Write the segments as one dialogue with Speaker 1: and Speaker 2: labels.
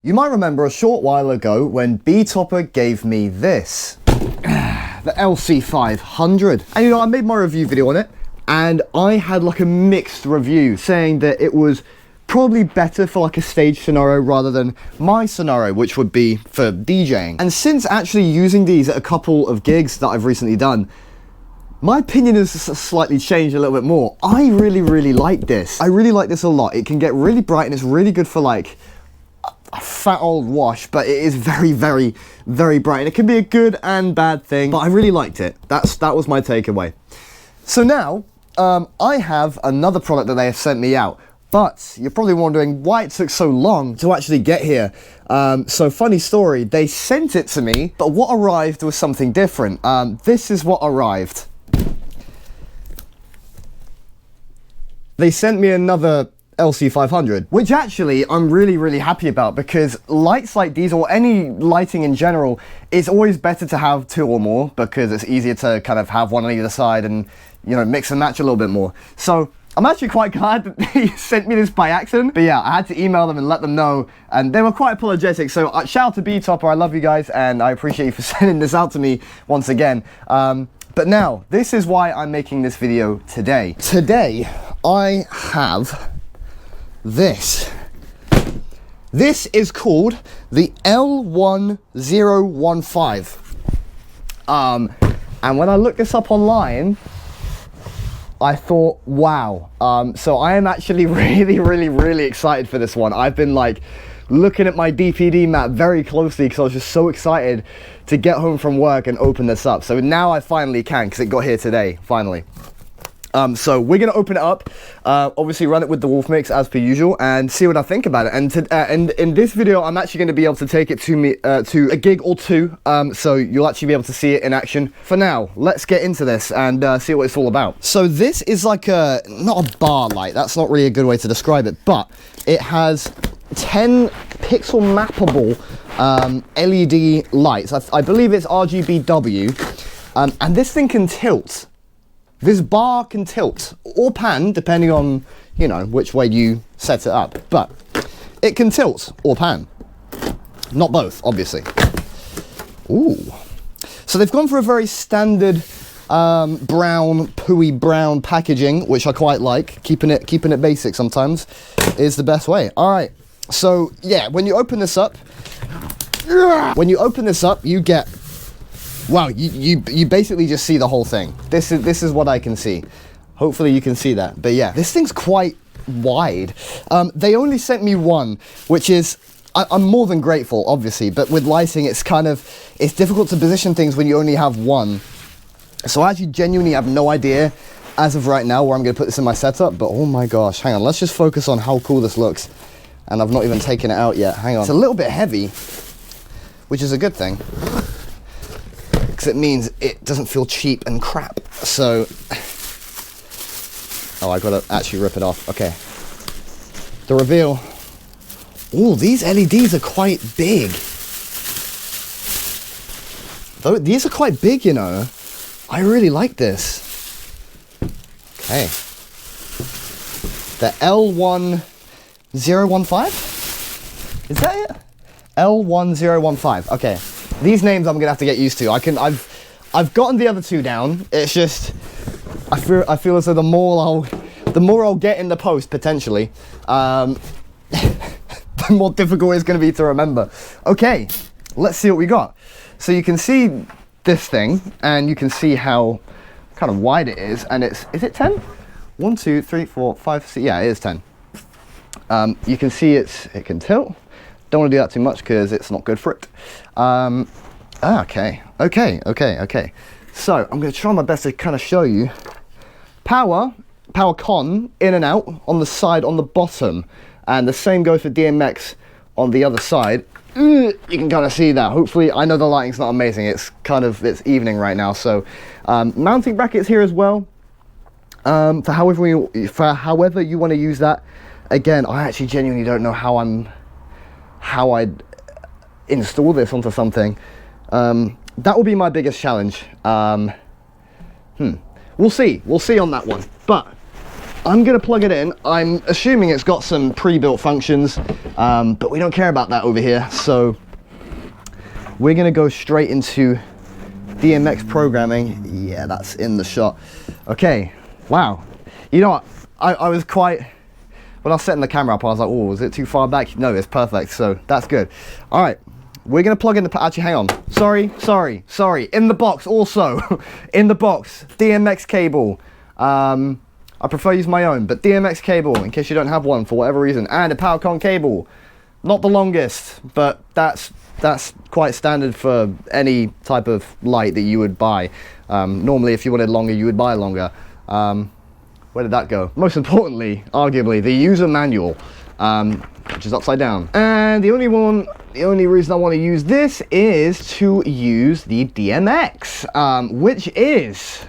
Speaker 1: You might remember a short while ago when Betopper gave me this, the LC500. And you know, I made my review video on it, and I had like a mixed review saying that it was probably better for like a stage scenario rather than my scenario, which would be for DJing. And since actually using these at a couple of gigs that I've recently done, my opinion has slightly changed a little bit more. I really like this. I really like this a lot. It can get really bright and it's really good for like a fat old wash, but it is very bright, and it can be a good and bad thing, but I really liked it. That was my takeaway. So now I have another product that they have sent me out, but you're probably wondering why it took so long to actually get here. So funny story, they sent it to me, but what arrived was something different. This is what arrived. They sent me another LC500, which actually I'm really happy about, because lights like these, or any lighting in general, it's always better to have two or more, because it's easier to kind of have one on either side and, you know, mix and match a little bit more. So I'm actually quite glad that they sent me this by accident. But yeah, I had to email them and let them know, and they were quite apologetic. So shout out to Betopper, I love you guys, and I appreciate you for sending this out to me once again. But now, this is why I'm making this video today. Today, I have this. This is called the L1015. And when I looked this up online, I thought, wow. So I am actually really excited for this one. I've been like looking at my DPD map very closely because I was just so excited to get home from work and open this up. So now I finally can, because it got here today, finally. So we're gonna open it up, obviously run it with the Wolf Mix as per usual, and see what I think about it. And in this video, I'm actually gonna be able to take it to a gig or two, so you'll actually be able to see it in action. For now, let's get into this and see what it's all about. So this is like not a bar light, that's not really a good way to describe it, but it has 10 pixel mappable LED lights. I believe it's RGBW, and this thing can tilt. This bar can tilt or pan, depending on, you know, which way you set it up. But it can tilt or pan. Not both, obviously. Ooh. So they've gone for a very standard brown, pooey brown packaging, which I quite like. Keeping it basic sometimes is the best way. All right. So yeah, when you open this up, you get, wow, you basically just see the whole thing. This is what I can see. Hopefully you can see that. But yeah, this thing's quite wide. They only sent me one, which is, I'm more than grateful, obviously, but with lighting, it's difficult to position things when you only have one. So I actually genuinely have no idea, as of right now, where I'm gonna put this in my setup, but oh my gosh, hang on, let's just focus on how cool this looks. And I've not even taken it out yet, hang on. It's a little bit heavy, which is a good thing, because it means it doesn't feel cheap and crap. So, oh, I gotta actually rip it off. Okay. The reveal. Oh, these LEDs are quite big. Though these are quite big, you know. I really like this. Okay. The L1015? Is that it? L1015. Okay. These names I'm gonna have to get used to. I've gotten the other two down. It's just I feel as though the more I'll get in the post potentially, the more difficult it's gonna be to remember. Okay, let's see what we got. So you can see this thing, and you can see how kind of wide it is, and is it 10? 1, 2, 3, 4, 5, 6. Yeah, it is 10. You can see it can tilt. Don't want to do that too much because it's not good for it. Okay. So I'm going to try my best to kind of show you. Power con, in and out, on the side, on the bottom. And the same goes for DMX on the other side. You can kind of see that. Hopefully, I know the lighting's not amazing. It's evening right now. So mounting brackets here as well. For however you want to use that. Again, I actually genuinely don't know how I'd install this onto something. That will be my biggest challenge. We'll see on that one. But I'm gonna plug it in. I'm assuming it's got some pre-built functions, but we don't care about that over here. So we're gonna go straight into DMX programming. Yeah, that's in the shot. Okay, wow. You know what, I was quite, when I was setting the camera up, I was like, oh, is it too far back? No, it's perfect, so that's good. All right, we're gonna plug in the, actually, hang on. Sorry. In the box also, in the box, DMX cable. I prefer use my own, but DMX cable, in case you don't have one for whatever reason, and a PowerCon cable. Not the longest, but that's quite standard for any type of light that you would buy. Normally, if you wanted longer, you would buy longer. Where did that go? Most importantly, arguably, the user manual, which is upside down. And the only reason I want to use this is to use the DMX, which is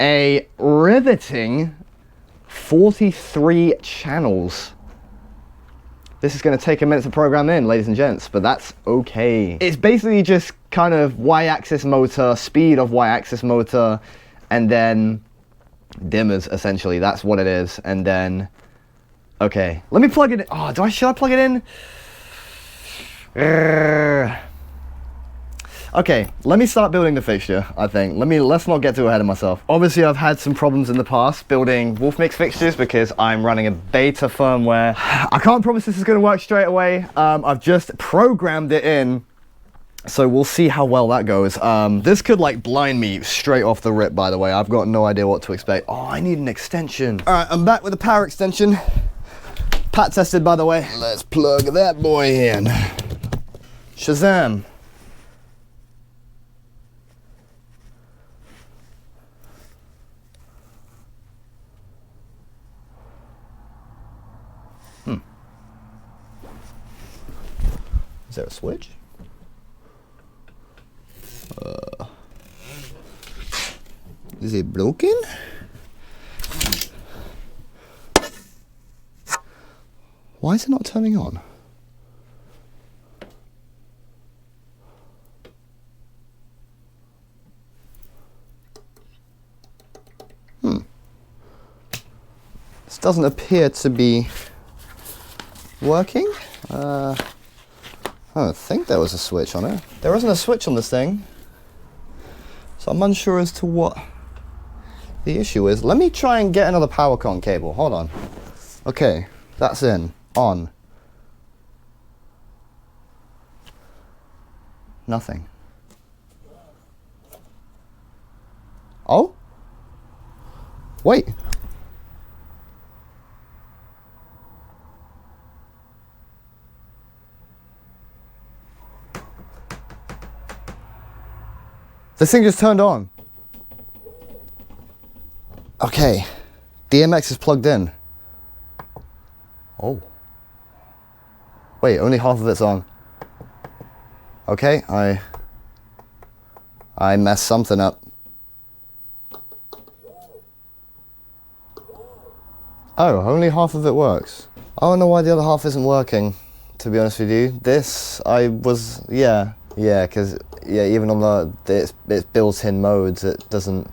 Speaker 1: a riveting 43 channels. This is going to take a minute to program in, ladies and gents, but that's okay. It's basically just kind of Y-axis motor, speed of Y-axis motor, and then dimmers, essentially. That's what it is. And then, okay, let me plug it in. Oh, should I plug it in? Okay, let me start building the fixture, I think. Let's not get too ahead of myself. Obviously, I've had some problems in the past building Wolfmix fixtures because I'm running a beta firmware. I can't promise this is going to work straight away. I've just programmed it in, so we'll see how well that goes. This could like blind me straight off the rip, by the way. I've got no idea what to expect. Oh, I need an extension. All right, I'm back with a power extension. Pat tested, by the way. Let's plug that boy in. Shazam. Is there a switch? Is it broken? Why is it not turning on? This doesn't appear to be working. I don't think there was a switch on it. There isn't a switch on this thing, so I'm unsure as to what the issue is. Let me try and get another PowerCon cable. Hold on. Okay, that's in. On. Nothing. Oh? Wait. This thing just turned on. Okay, DMX is plugged in. Oh. Wait, only half of it's on. Okay, I messed something up. Oh, only half of it works. I don't know why the other half isn't working, to be honest with you. This, yeah, because even on its built-in modes, it doesn't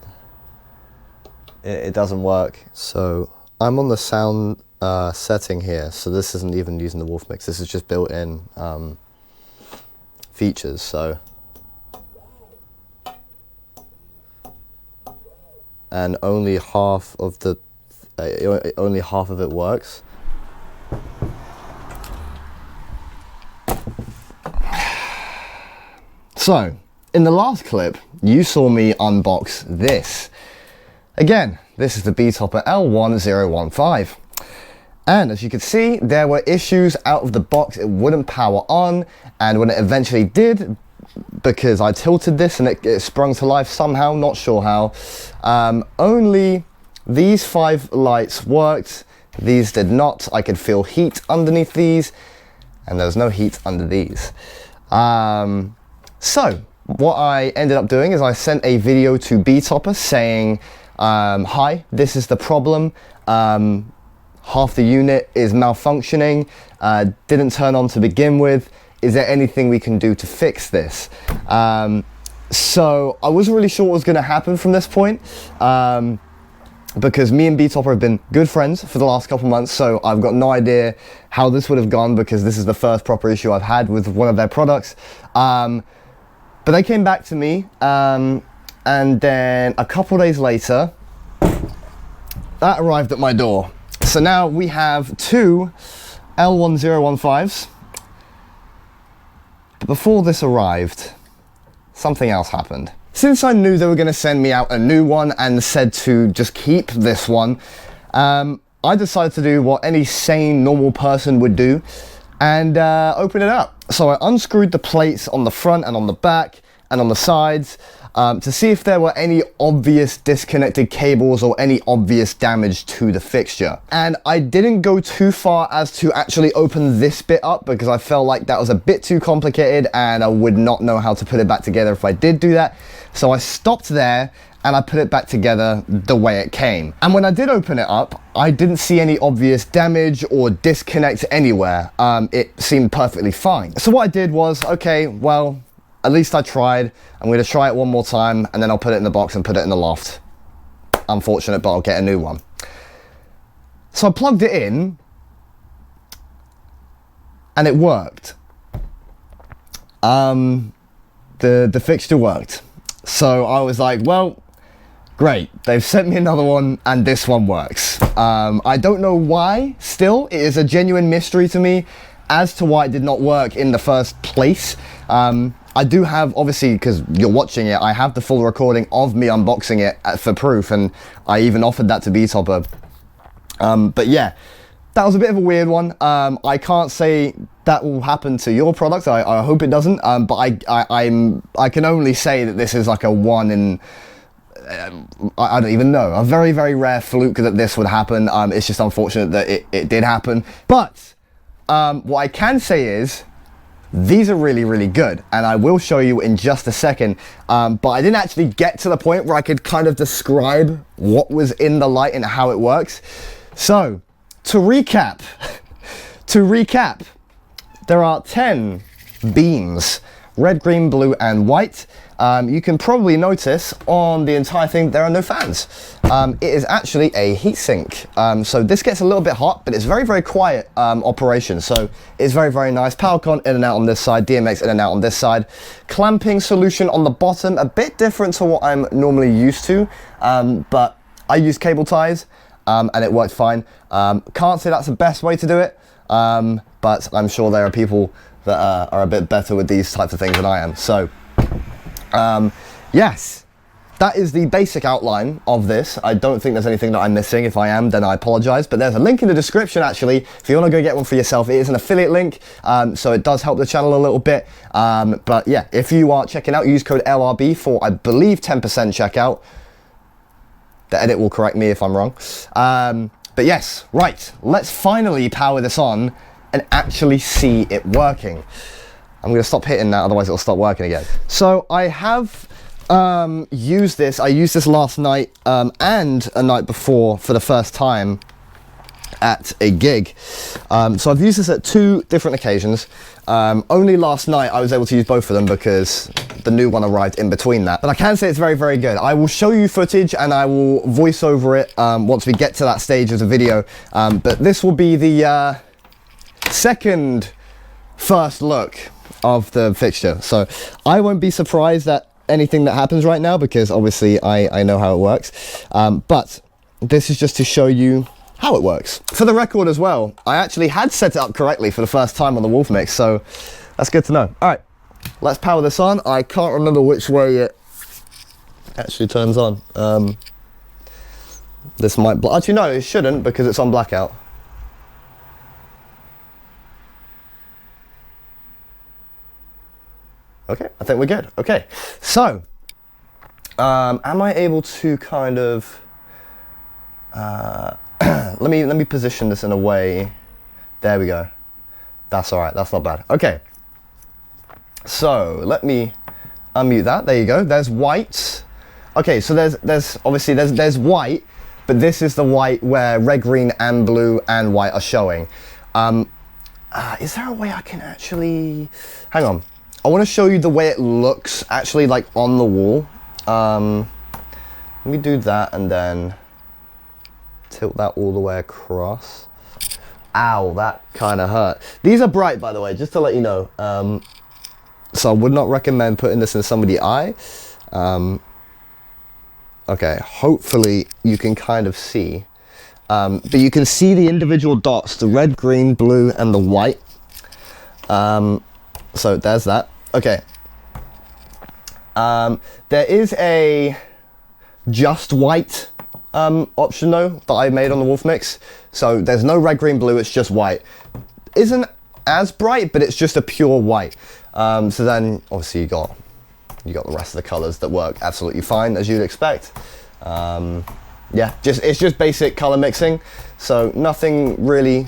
Speaker 1: work. So I'm on the sound setting here, so this isn't even using the Wolfmix. This is just built-in features. So, and only half of it works. So, in the last clip, you saw me unbox this. Again, this is the Betopper L1015. And as you can see, there were issues out of the box. It wouldn't power on, and when it eventually did, because I tilted this and it sprung to life somehow, not sure how, only these 5 lights worked. These did not. I could feel heat underneath these, and there was no heat under these. So what I ended up doing is I sent a video to Betopper saying, hi, this is the problem. Half the unit is malfunctioning, didn't turn on to begin with. Is there anything we can do to fix this? So I wasn't really sure what was going to happen from this point. because me and Betopper have been good friends for the last couple months, so I've got no idea how this would have gone, because this is the first proper issue I've had with one of their products. But they came back to me, and then a couple days later, that arrived at my door. So now we have two L1015s. But before this arrived, something else happened. Since I knew they were going to send me out a new one and said to just keep this one, I decided to do what any sane, normal person would do and open it up. So I unscrewed the plates on the front and on the back and on the sides to see if there were any obvious disconnected cables or any obvious damage to the fixture. And I didn't go too far as to actually open this bit up, because I felt like that was a bit too complicated and I would not know how to put it back together if I did do that. So I stopped there and I put it back together the way it came. And when I did open it up, I didn't see any obvious damage or disconnect anywhere. It seemed perfectly fine. So what I did was, okay, well, at least I tried. I'm going to try it one more time, and then I'll put it in the box and put it in the loft. Unfortunate, but I'll get a new one. So I plugged it in, and it worked. The fixture worked. So I was like, well, great. They've sent me another one, and this one works. I don't know why. Still, it is a genuine mystery to me as to why it did not work in the first place. I do have, obviously, because you're watching it, I have the full recording of me unboxing it for proof, and I even offered that to Betopper. But yeah, that was a bit of a weird one. I can't say that will happen to your product. I hope it doesn't. But I can only say that this is like a one in, I don't even know, a very, very rare fluke that this would happen. It's just unfortunate that it did happen. But what I can say is, these are really, really good, and I will show you in just a second, but I didn't actually get to the point where I could kind of describe what was in the light and how it works. So, to recap, there are 10 beams, red, green, blue, and white. You can probably notice on the entire thing there are no fans. It is actually a heatsink. So this gets a little bit hot, but it's very, very quiet operation. So it's very, very nice. Power con in and out on this side, DMX in and out on this side. Clamping solution on the bottom, a bit different to what I'm normally used to, but I use cable ties and it worked fine. Can't say that's the best way to do it, but I'm sure there are people that are a bit better with these types of things than I am. So yes, that is the basic outline of this. I don't think there's anything that I'm missing. If I am, then I apologize. But there's a link in the description, actually, if you want to go get one for yourself. It is an affiliate link, so it does help the channel a little bit. But yeah, if you are checking out, use code LRB for, I believe, 10% checkout. The edit will correct me if I'm wrong. But yes, right, let's finally power this on and actually see it working. I'm going to stop hitting that, otherwise it'll stop working again. So I have used this. I used this last night and a night before for the first time at a gig. So I've used this at 2 different occasions. Only last night I was able to use both of them because the new one arrived in between that. But I can say it's very, very good. I will show you footage and I will voice over it once we get to that stage of the video. But this will be the first look of the fixture. So I won't be surprised at anything that happens right now because obviously I know how it works. But this is just to show you how it works. For the record as well, I actually had set it up correctly for the first time on the Wolf Mix, so that's good to know. All right, let's power this on. I can't remember which way it actually turns on. This might, actually no, it shouldn't because it's on blackout. Okay, I think we're good. Okay, so am I able to kind of let me position this in a way. There we go. That's all right. That's not bad. Okay. So let me unmute that. There you go. There's white. Okay. So there's obviously there's white, but this is the white where red, green, and blue and white are showing. Is there a way I can actually? Hang on. I want to show you the way it looks actually like on the wall. Let me do that and then. tilt that all the way across. Ow, that kind of hurt. These are bright, by the way, just to let you know. So I would not recommend putting this in somebody's eye. Okay, hopefully you can kind of see. But you can see the individual dots, the red, green, blue, and the white. So there's that. Okay. There is a just white option though that I made on the Wolf Mix. So there's no red, green, blue, it's just white. Isn't as bright, but it's just a pure white. So then obviously you got the rest of the colors that work absolutely fine, as you'd expect. Yeah, it's just basic color mixing. So nothing really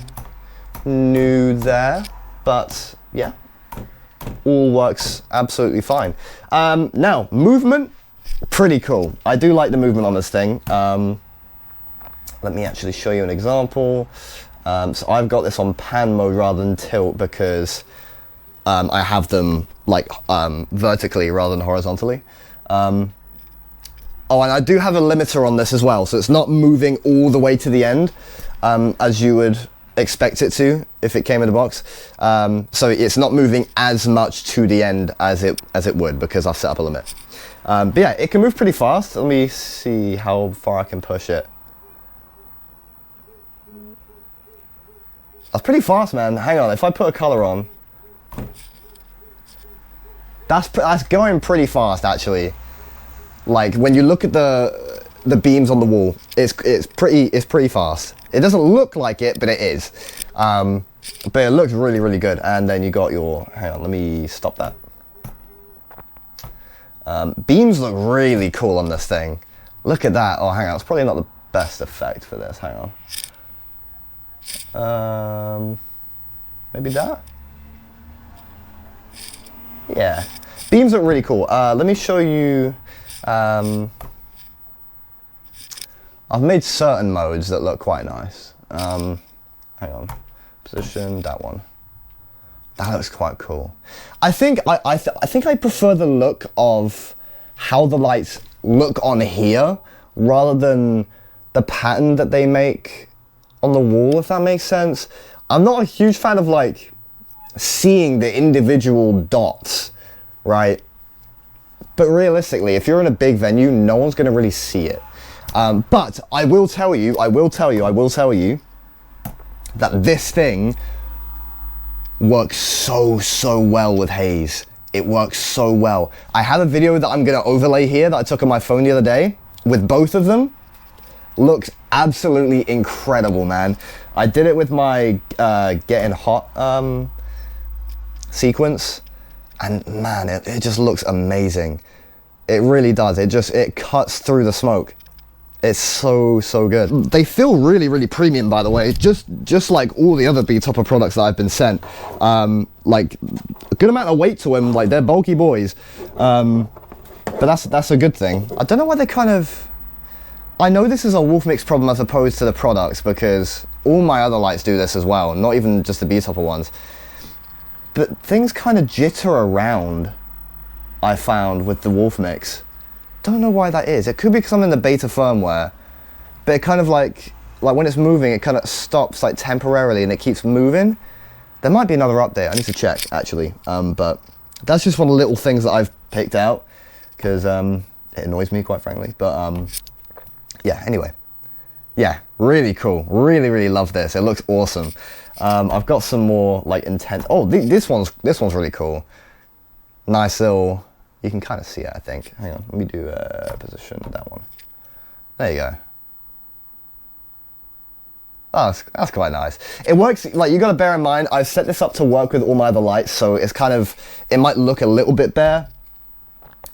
Speaker 1: new there, but yeah, all works absolutely fine. Now, movement, pretty cool. I do like the movement on this thing. Let me actually show you an example. So I've got this on pan mode rather than tilt because I have them like vertically rather than horizontally. Oh, and I do have a limiter on this as well, so it's not moving all the way to the end as you would expect it to if it came in a box. So it's not moving as much to the end as it would because I've set up a limit. But yeah, it can move pretty fast. Let me see how far I can push it. That's pretty fast, man. Hang on, if I put a color on, that's going pretty fast actually. Like when you look at the beams on the wall, it's pretty fast. It doesn't look like it, but it is. But it looks really, really good. And then you got your, hang on, let me stop that. Beams look really cool on this thing. Look at that. Oh, hang on, it's probably not the best effect for this. Hang on. Maybe that? Yeah. Beams look really cool. Let me show you. I've made certain modes that look quite nice. Hang on, position, that one. That looks quite cool. I think I prefer the look of how the lights look on here rather than the pattern that they make on the wall, if that makes sense. I'm not a huge fan of like seeing the individual dots, right? But realistically, if you're in a big venue, no one's going to really see it. But I will tell you that this thing works so well with haze. It works so well. I have a video that I'm going to overlay here that I took on my phone the other day with both of them. Looks absolutely incredible, man. I did it with my Getting Hot sequence. And man, it just looks amazing. It really does. It cuts through the smoke. It's so good. They feel really premium, by the way. Just like all the other Betopper products that I've been sent. Like a good amount of weight to them. Like they're bulky boys. But that's a good thing. I don't know why they kind of. I know this is a Wolf Mix problem as opposed to the products because all my other lights do this as well. Not even just the Betopper ones. But things kind of jitter around, I found, with the Wolf Mix. Don't know why that is. It could be because I'm in the beta firmware, but it kind of like when it's moving, it kind of stops like temporarily and it keeps moving. There might be another update. I need to check actually. But that's just one of the little things that I've picked out because it annoys me, quite frankly. But yeah. Anyway, yeah, really cool. Really love this. It looks awesome. I've got some more like intense. Oh, this one's really cool. Nice little. You can kind of see it, I think. Hang on, let me do a position. That one. There you go. Oh, that's quite nice. It works. Like you got to bear in mind, I've set this up to work with all my other lights, so it's kind of. It might look a little bit bare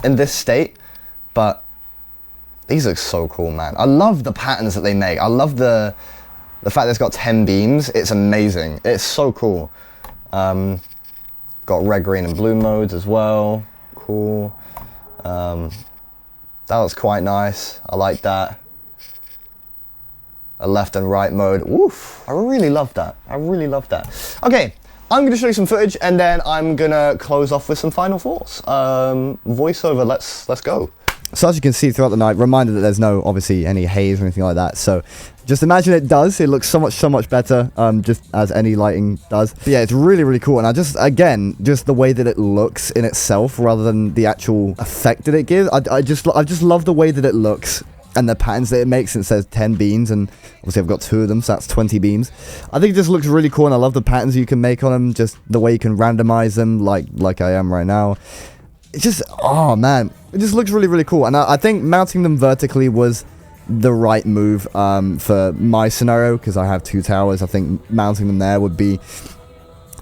Speaker 1: in this state, but these look so cool, man. I love the patterns that they make. I love the fact that it's got 10 beams. It's amazing. It's so cool. Got red, green, and blue modes as well. Cool. That looks quite nice. I like that. A left and right mode. Woof. I really love that. Okay, I'm going to show you some footage and then I'm going to close off with some final thoughts. Voiceover, let's go. So as you can see throughout the night, reminder that there's no, obviously, any haze or anything like that. So just imagine it does. It looks so much better, just as any lighting does. But yeah, it's really, really cool. And I just, again, just the way that it looks in itself rather than the actual effect that it gives. I just love the way that it looks and the patterns that it makes. It says 10 beams, and obviously I've got 2 of them, so that's 20 beams. I think it just looks really cool, and I love the patterns you can make on them, just the way you can randomize them like I am right now. It's just, oh man, it just looks really, really cool. And I think mounting them vertically was the right move for my scenario, because I have 2 towers. I think mounting them there would be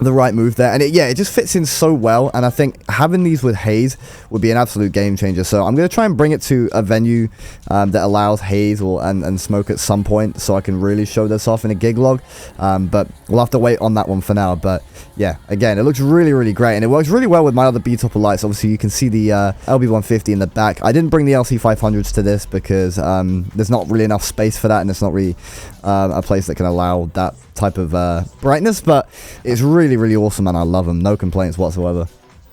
Speaker 1: the right move there, and it just fits in so well. And I think having these with haze would be an absolute game changer. So I'm going to try and bring it to a venue that allows haze and smoke at some point, so I can really show this off in a gig log, but we'll have to wait on that one for now. But yeah, again, it looks really, really great, and it works really well with my other Betopper lights. Obviously you can see the LB150 in the back. I didn't bring the LC500s to this because there's not really enough space for that, and it's not really a place that can allow that type of brightness, but it's really, really awesome, and I love them. No complaints whatsoever.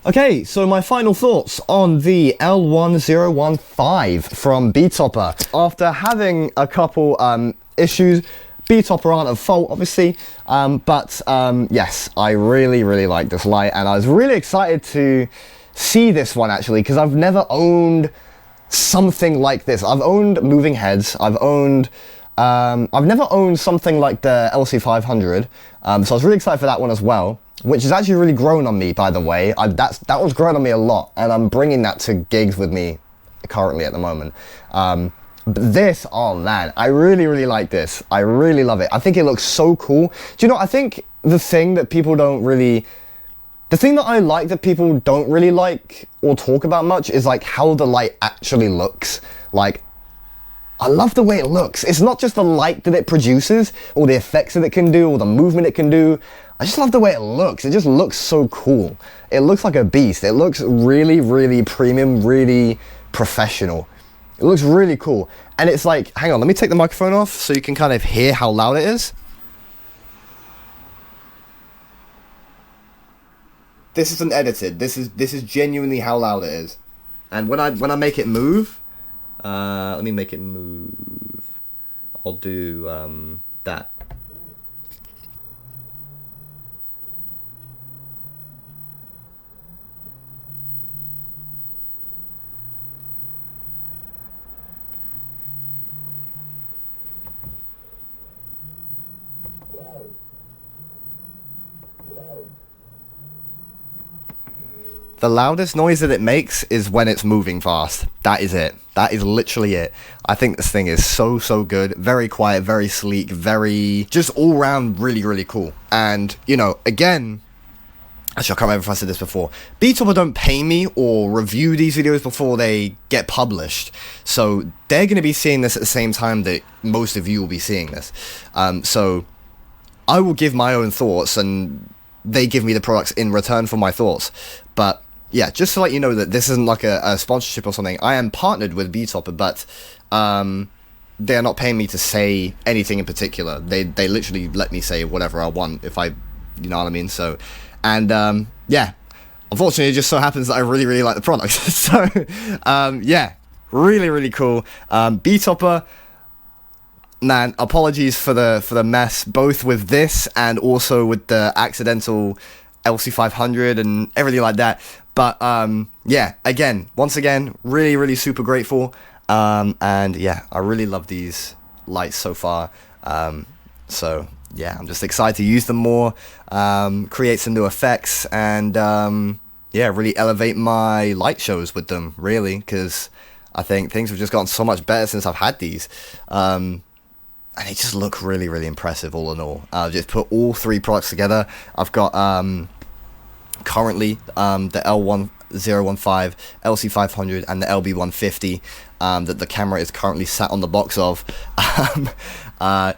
Speaker 1: Okay, so my final thoughts on the L1015 from Betopper. After having a couple issues, Betopper aren't at fault, obviously, but yes, I really, really like this light, and I was really excited to see this one, actually, because I've never owned something like this. I've owned moving heads, I've never owned something like the LC500, so I was really excited for that one as well, which has actually really grown on me, by the way. That was grown on me a lot, and I'm bringing that to gigs with me currently at the moment. But this, oh man, I really, really like this. I really love it. I think it looks so cool. Do you know, I think the thing that people don't really... The thing that I like that people don't really like or talk about much is like how the light actually looks. Like, I love the way it looks. It's not just the light that it produces, or the effects that it can do, or the movement it can do. I just love the way it looks. It just looks so cool. It looks like a beast. It looks really, really premium, really professional. It looks really cool. And it's like, hang on, let me take the microphone off so you can kind of hear how loud it is. This isn't edited. This is genuinely how loud it is. And when I make it move, let me make it move. I'll do that. The loudest noise that it makes is when it's moving fast. That is it. That is literally it. I think this thing is so, so good. Very quiet, very sleek, very... just all around really, really cool. And, you know, again... Actually, I can't remember if I said this before. Betopper don't pay me or review these videos before they get published. So they're going to be seeing this at the same time that most of you will be seeing this. So I will give my own thoughts, and they give me the products in return for my thoughts. But... yeah, just to let you know that this isn't like a sponsorship or something. I am partnered with Betopper, but they're not paying me to say anything in particular. They literally let me say whatever I want if I, you know what I mean? So, and yeah, unfortunately it just so happens that I really, really like the product. So, yeah, really, really cool. Betopper, man, apologies for the mess, both with this and also with the accidental LC500 and everything like that. But yeah, once again, really, really super grateful. And yeah, I really love these lights so far. So yeah, I'm just excited to use them more, create some new effects, and yeah, really elevate my light shows with them, really, because I think things have just gotten so much better since I've had these. And they just look really, really impressive all in all. I've just put all 3 products together. I've got currently the L1015, LC500, and the LB150 that the camera is currently sat on the box of.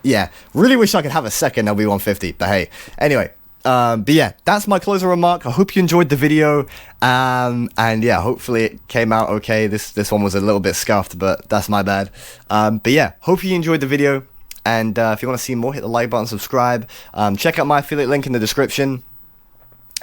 Speaker 1: Yeah, really wish I could have a second LB150, but hey, anyway. But yeah, that's my closing remark. I hope you enjoyed the video, and yeah, hopefully it came out okay. This one was a little bit scuffed, but that's my bad. But yeah, hope you enjoyed the video, and if you want to see more, hit the like button, subscribe, check out my affiliate link in the description.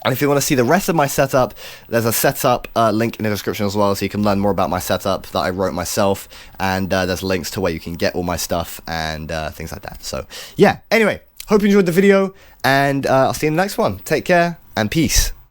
Speaker 1: And if you want to see the rest of my setup, there's a setup link in the description as well, so you can learn more about my setup that I wrote myself, and there's links to where you can get all my stuff and things like that. So yeah, anyway, hope you enjoyed the video, and I'll see you in the next one. Take care and peace.